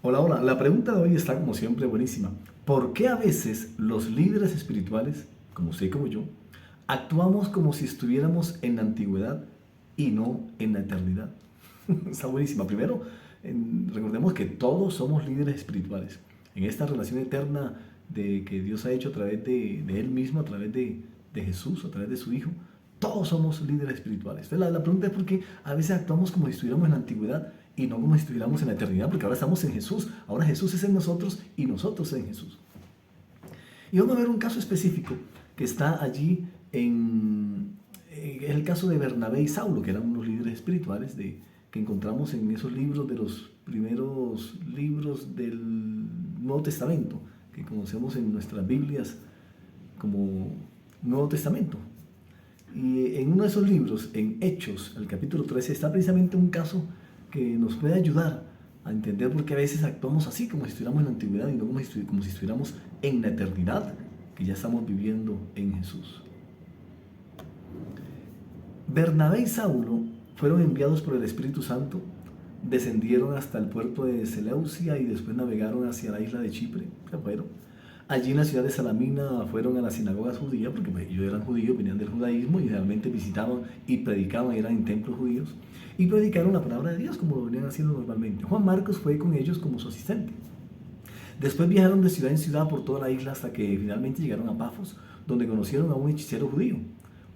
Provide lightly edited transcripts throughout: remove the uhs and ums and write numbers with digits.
Hola, hola. La pregunta de hoy está como siempre buenísima. ¿Por qué a veces los líderes espirituales, como usted y como yo, actuamos como si estuviéramos en la antigüedad y no en la eternidad? Está buenísima. Primero, recordemos que todos somos líderes espirituales. En esta relación eterna que Dios ha hecho a través de Él mismo, a través de Jesús, a través de su Hijo, todos somos líderes espirituales. Entonces, la pregunta es por qué a veces actuamos como si estuviéramos en la antigüedad y no como si estuviéramos en la eternidad, porque ahora estamos en Jesús. Ahora Jesús es en nosotros y nosotros en Jesús. Y vamos a ver un caso específico que está allí es el caso de Bernabé y Saulo, que eran unos líderes espirituales que encontramos en esos libros de los primeros libros del Nuevo Testamento, que conocemos en nuestras Biblias como Nuevo Testamento. Y en uno de esos libros, en Hechos, el capítulo 13, está precisamente un caso que nos puede ayudar a entender por qué a veces actuamos así, como si estuviéramos en la antigüedad y no como si estuviéramos en la eternidad que ya estamos viviendo en Jesús. Bernabé y Saulo fueron enviados por el Espíritu Santo, descendieron hasta el puerto de Seleucia y después navegaron hacia la isla de Chipre. Allí en la ciudad de Salamina fueron a las sinagogas judías, porque ellos eran judíos, venían del judaísmo y realmente visitaban y predicaban, eran en templos judíos, y predicaron la palabra de Dios como lo venían haciendo normalmente. Juan Marcos fue con ellos como su asistente. Después viajaron de ciudad en ciudad por toda la isla hasta que finalmente llegaron a Pafos, donde conocieron a un hechicero judío,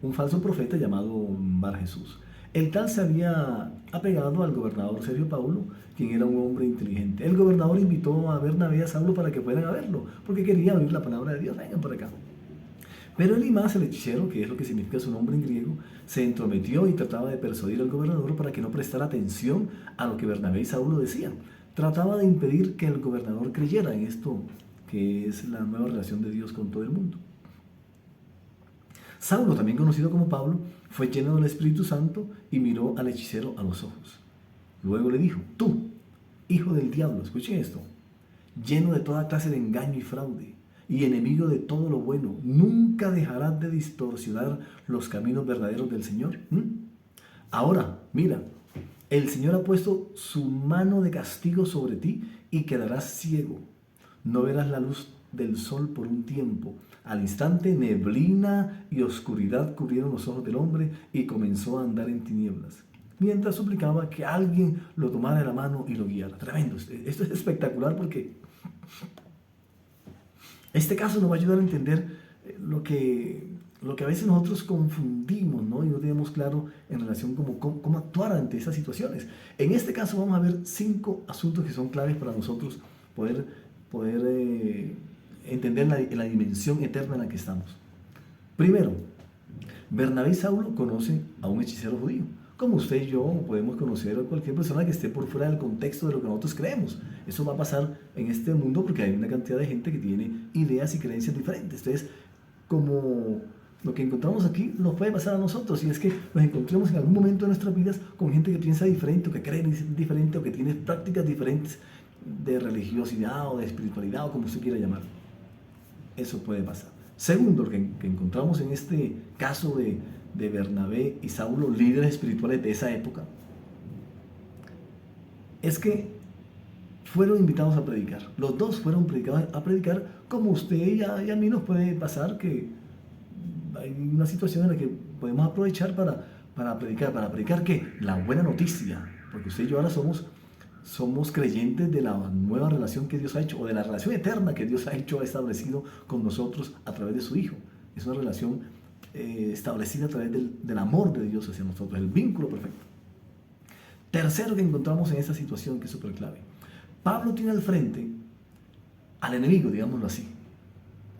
un falso profeta llamado Bar Jesús. El tal se había apegado al gobernador Sergio Paulo, quien era un hombre inteligente. El gobernador invitó a Bernabé y a Saulo para que fueran a verlo, porque quería oír la palabra de Dios. Vengan por acá. Pero Elimas, el hechicero, que es lo que significa su nombre en griego, se entrometió y trataba de persuadir al gobernador para que no prestara atención a lo que Bernabé y Saulo decían. Trataba de impedir que el gobernador creyera en esto, que es la nueva relación de Dios con todo el mundo. Saulo, también conocido como Pablo, fue lleno del Espíritu Santo y miró al hechicero a los ojos. Luego le dijo: tú, hijo del diablo, escuchen esto, lleno de toda clase de engaño y fraude, y enemigo de todo lo bueno, ¿nunca dejarás de distorsionar los caminos verdaderos del Señor? Ahora, mira, el Señor ha puesto su mano de castigo sobre ti y quedarás ciego. No verás la luz del sol por un tiempo. Al instante, neblina y oscuridad cubrieron los ojos del hombre y comenzó a andar en tinieblas, mientras suplicaba que alguien lo tomara de la mano y lo guiara. Tremendo. Esto es espectacular porque este caso nos va a ayudar a entender lo que a veces nosotros confundimos, ¿no? Y no tenemos claro en relación cómo actuar ante esas situaciones. En este caso vamos a ver 5 asuntos que son claves para nosotros poder entender la dimensión eterna en la que estamos. Primero, Bernabé y Saulo conocen a un hechicero judío, como usted y yo podemos conocer a cualquier persona que esté por fuera del contexto de lo que nosotros creemos. Eso va a pasar en este mundo porque hay una cantidad de gente que tiene ideas y creencias diferentes. Entonces, como lo que encontramos aquí nos puede pasar a nosotros, y es que nos encontremos en algún momento de nuestras vidas con gente que piensa diferente, o que cree diferente, o que tiene prácticas diferentes de religiosidad o de espiritualidad, o como usted quiera llamar. Eso puede pasar. Segundo, lo que encontramos en este caso de Bernabé y Saulo, líderes espirituales de esa época, es que fueron invitados a predicar. Los dos fueron invitados a predicar, como usted y a mí nos puede pasar, que hay una situación en la que podemos aprovechar para predicar. ¿Para predicar qué? La buena noticia. Porque usted y yo ahora somos creyentes de la nueva relación que Dios ha hecho, o de la relación eterna que Dios ha establecido con nosotros a través de su Hijo. Es una relación establecida a través del amor de Dios hacia nosotros, el vínculo perfecto. Tercero que encontramos en esta situación, que es súper clave. Pablo tiene al frente al enemigo, digámoslo así,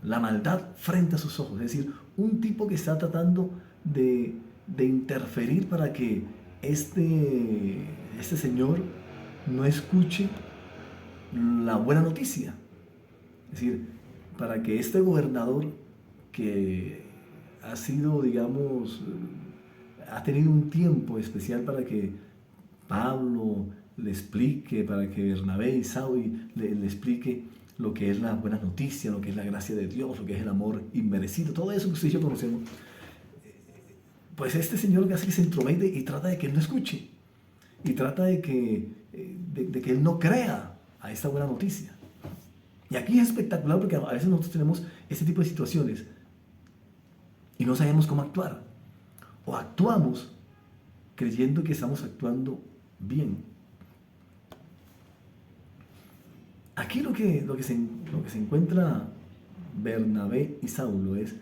la maldad frente a sus ojos, es decir, un tipo que está tratando de interferir para que este señor no escuche la buena noticia. Es decir, para que este gobernador que ha sido, digamos, ha tenido un tiempo especial para que Pablo le explique, para que Bernabé y Saulo le explique lo que es la buena noticia, lo que es la gracia de Dios, lo que es el amor inmerecido, todo eso que usted y yo conocemos. Pues este señor que hace que se entromete y trata de que él no escuche, y trata de que él no crea a esta buena noticia. Y aquí es espectacular porque a veces nosotros tenemos este tipo de situaciones y no sabemos cómo actuar. O actuamos creyendo que estamos actuando bien. Aquí lo que se encuentra Bernabé y Saulo es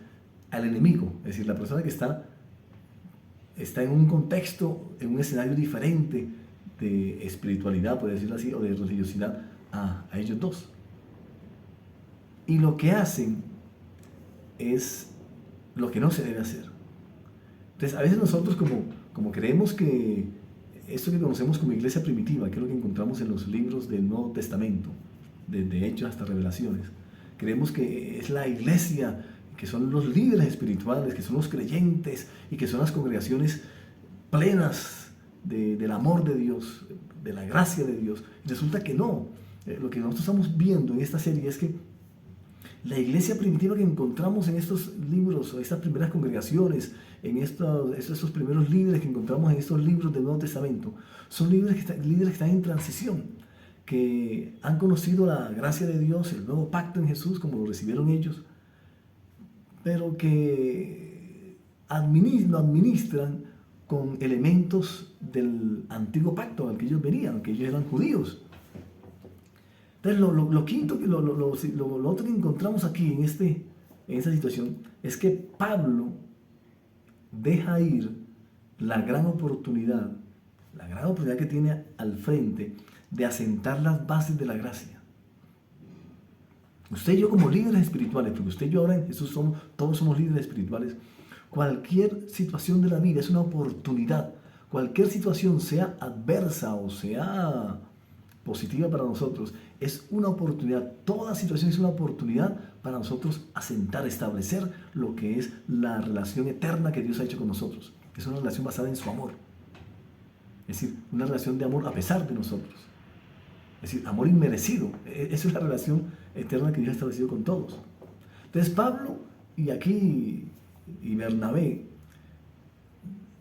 al enemigo, es decir, la persona que está en un contexto, en un escenario diferente de espiritualidad, por decirlo así, o de religiosidad a ellos dos. Y lo que hacen es lo que no se debe hacer. Entonces, a veces nosotros como creemos que esto que conocemos como iglesia primitiva, que es lo que encontramos en los libros del Nuevo Testamento, desde Hechos hasta Revelaciones, creemos que es la iglesia, que son los líderes espirituales, que son los creyentes y que son las congregaciones plenas del amor de Dios, de la gracia de Dios. Y resulta que no. Lo que nosotros estamos viendo en esta serie es que la iglesia primitiva que encontramos en estos libros, o estas primeras congregaciones, en estos primeros líderes que encontramos en estos libros del Nuevo Testamento, son líderes que están en transición, que han conocido la gracia de Dios, el nuevo pacto en Jesús, como lo recibieron ellos, pero que lo administran con elementos del antiguo pacto al que ellos venían, que ellos eran judíos. Entonces, lo otro que encontramos aquí en esta situación es que Pablo deja ir la gran oportunidad que tiene al frente de asentar las bases de la gracia. Usted y yo como líderes espirituales, porque usted y yo ahora en Jesús todos somos líderes espirituales, cualquier situación de la vida es una oportunidad. Cualquier situación, sea adversa o sea positiva para nosotros, es una oportunidad. Toda situación es una oportunidad para nosotros asentar, establecer lo que es la relación eterna que Dios ha hecho con nosotros, que es una relación basada en su amor. Es decir, una relación de amor a pesar de nosotros. Es decir, amor inmerecido. Esa es la relación eterna que Dios ha establecido con todos. Entonces Pablo y Bernabé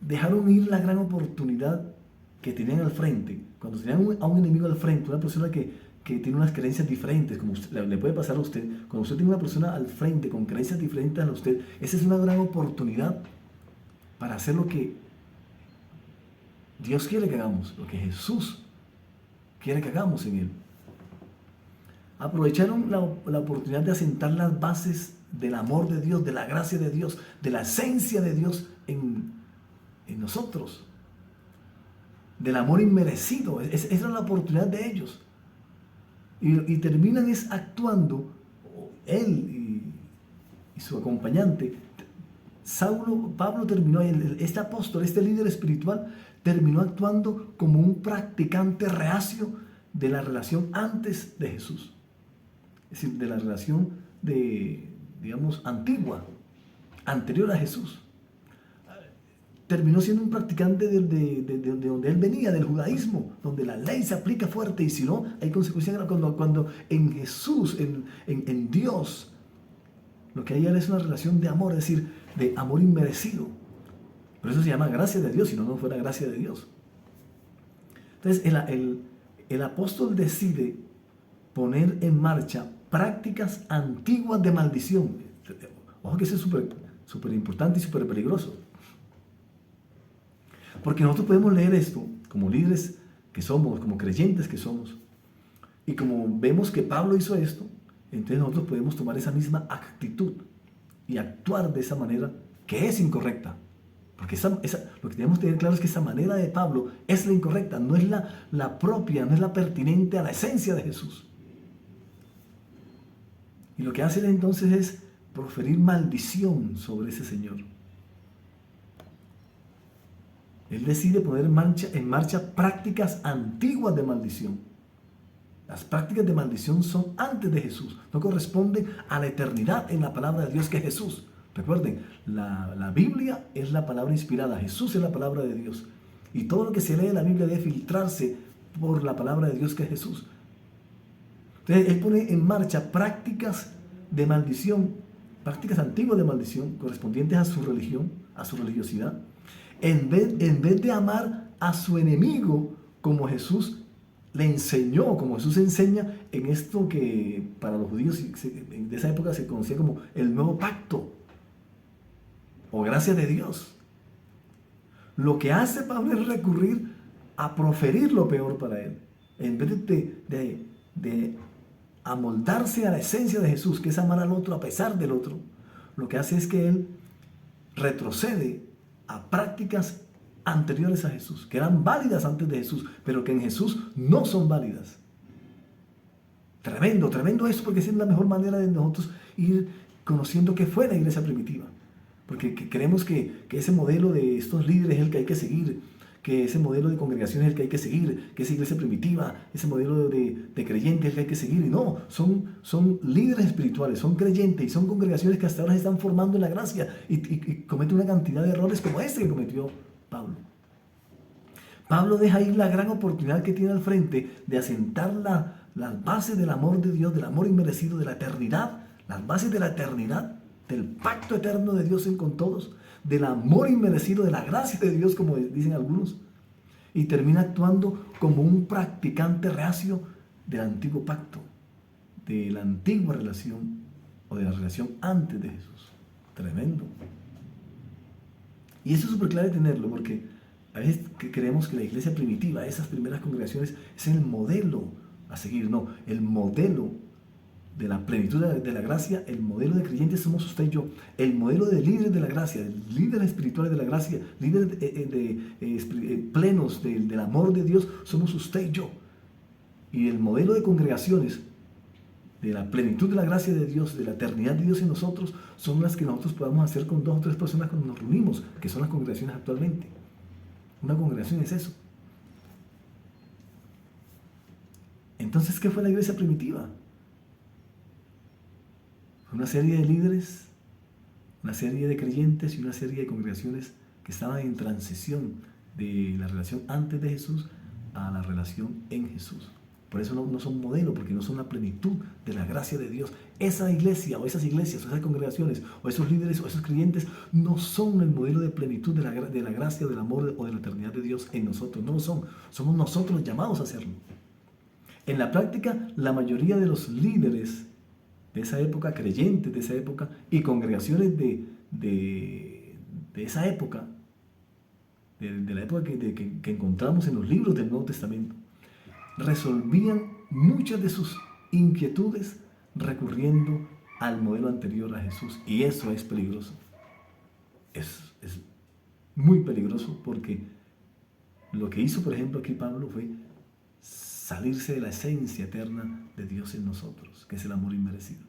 dejaron ir la gran oportunidad que tenían al frente. Cuando tenían a un enemigo al frente, una persona que tiene unas creencias diferentes, como le puede pasar a usted, cuando usted tiene una persona al frente con creencias diferentes a usted, esa es una gran oportunidad para hacer lo que Dios quiere que hagamos, lo que Jesús quiere que hagamos en Él. Aprovecharon la oportunidad de asentar las bases del amor de Dios, de la gracia de Dios, de la esencia de Dios en nosotros, del amor inmerecido. Esa es la oportunidad de ellos. Y terminan actuando, él y su acompañante, Pablo terminó, este apóstol, este líder espiritual, terminó actuando como un practicante reacio de la relación antes de Jesús. Es decir, de la relación antigua, anterior a Jesús. Terminó siendo un practicante de donde él venía, del judaísmo, donde la ley se aplica fuerte y si no, hay consecuencias. Cuando en Jesús, en Dios, lo que hay es una relación de amor, es decir, de amor inmerecido. Por eso se llama gracia de Dios, si no fuera gracia de Dios. Entonces, el apóstol decide poner en marcha prácticas antiguas de maldición. Ojo que eso es súper importante y súper peligroso. Porque nosotros podemos leer esto como líderes que somos, como creyentes que somos, y como vemos que Pablo hizo esto, entonces nosotros podemos tomar esa misma actitud y actuar de esa manera que es incorrecta. Porque lo que tenemos que tener claro es que esa manera de Pablo es la incorrecta, no es la propia, no es la pertinente a la esencia de Jesús. Y lo que hace él entonces es proferir maldición sobre ese Señor. Él decide poner en marcha prácticas antiguas de maldición. Las prácticas de maldición son antes de Jesús, no corresponden a la eternidad en la palabra de Dios que es Jesús. Recuerden, la Biblia es la palabra inspirada, Jesús es la palabra de Dios. Y todo lo que se lee en la Biblia debe filtrarse por la palabra de Dios que es Jesús. Entonces, él pone en marcha prácticas de maldición, prácticas antiguas de maldición, correspondientes a su religión, a su religiosidad. En vez de amar a su enemigo como Jesús le enseñó, como Jesús enseña, en esto que para los judíos de esa época se conocía como el nuevo pacto o gracia de Dios. Lo que hace Pablo es recurrir a proferir lo peor para él. En vez de amoldarse a la esencia de Jesús, que es amar al otro a pesar del otro, lo que hace es que él retrocede a prácticas anteriores a Jesús, que eran válidas antes de Jesús, pero que en Jesús no son válidas. Tremendo, tremendo eso, porque esa es la mejor manera de nosotros ir conociendo qué fue la iglesia primitiva. Porque creemos que ese modelo de estos líderes es el que hay que seguir, que ese modelo de congregación es el que hay que seguir, que esa iglesia primitiva, ese modelo de creyentes es el que hay que seguir. Y no, son líderes espirituales, son creyentes y son congregaciones que hasta ahora se están formando en la gracia y cometen una cantidad de errores como este que cometió Pablo. Pablo deja ahí la gran oportunidad que tiene al frente de asentar las bases del amor de Dios, del amor inmerecido, de la eternidad, las bases de la eternidad, del pacto eterno de Dios con todos, del amor inmerecido, de la gracia de Dios, como dicen algunos, y termina actuando como un practicante reacio del antiguo pacto, de la antigua relación o de la relación antes de Jesús. Tremendo. Y eso es súper clave tenerlo, porque a veces creemos que la iglesia primitiva, esas primeras congregaciones, es el modelo a seguir. No, el modelo de la plenitud de la gracia, el modelo de creyentes somos usted y yo. El modelo de líderes de la gracia, líderes espirituales de la gracia, líderes plenos del amor de Dios, somos usted y yo. Y el modelo de congregaciones de la plenitud de la gracia de Dios, de la eternidad de Dios en nosotros, son las que nosotros podamos hacer con 2 o 3 personas cuando nos reunimos, que son las congregaciones actualmente. Una congregación es eso. Entonces, ¿qué fue la iglesia primitiva? Una serie de líderes, una serie de creyentes y una serie de congregaciones que estaban en transición de la relación antes de Jesús a la relación en Jesús. Por eso no son modelo, porque no son la plenitud de la gracia de Dios. Esa iglesia o esas iglesias o esas congregaciones o esos líderes o esos creyentes no son el modelo de plenitud de la gracia, del amor o de la eternidad de Dios en nosotros. No lo son. Somos nosotros llamados a hacerlo. En la práctica, la mayoría de los líderes de esa época, creyentes de esa época y congregaciones de esa época, de la época que encontramos en los libros del Nuevo Testamento, resolvían muchas de sus inquietudes recurriendo al modelo anterior a Jesús. Y eso es peligroso. Es muy peligroso, porque lo que hizo, por ejemplo, aquí Pablo fue salirse de la esencia eterna de Dios en nosotros, que es el amor inmerecido.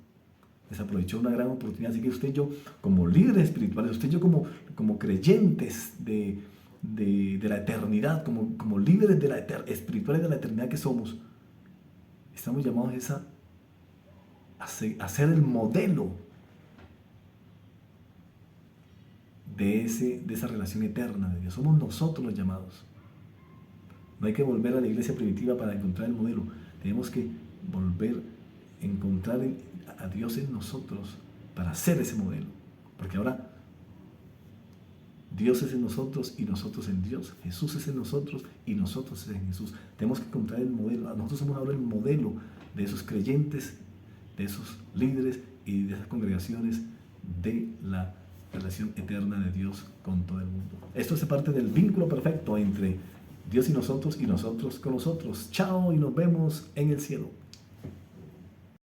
Desaprovechó una gran oportunidad. Así que usted y yo, como líderes espirituales, usted y yo como creyentes de la eternidad, como líderes espirituales de la eternidad que somos, estamos llamados a ser el modelo de esa relación eterna de Dios. Somos nosotros los llamados. No hay que volver a la iglesia primitiva para encontrar el modelo. Tenemos que volver a encontrar a Dios en nosotros para ser ese modelo. Porque ahora Dios es en nosotros y nosotros en Dios. Jesús es en nosotros y nosotros en Jesús. Tenemos que encontrar el modelo. Nosotros somos ahora el modelo de esos creyentes, de esos líderes y de esas congregaciones de la relación eterna de Dios con todo el mundo. Esto es parte del vínculo perfecto entre Dios y nosotros con nosotros. Chao y nos vemos en el cielo.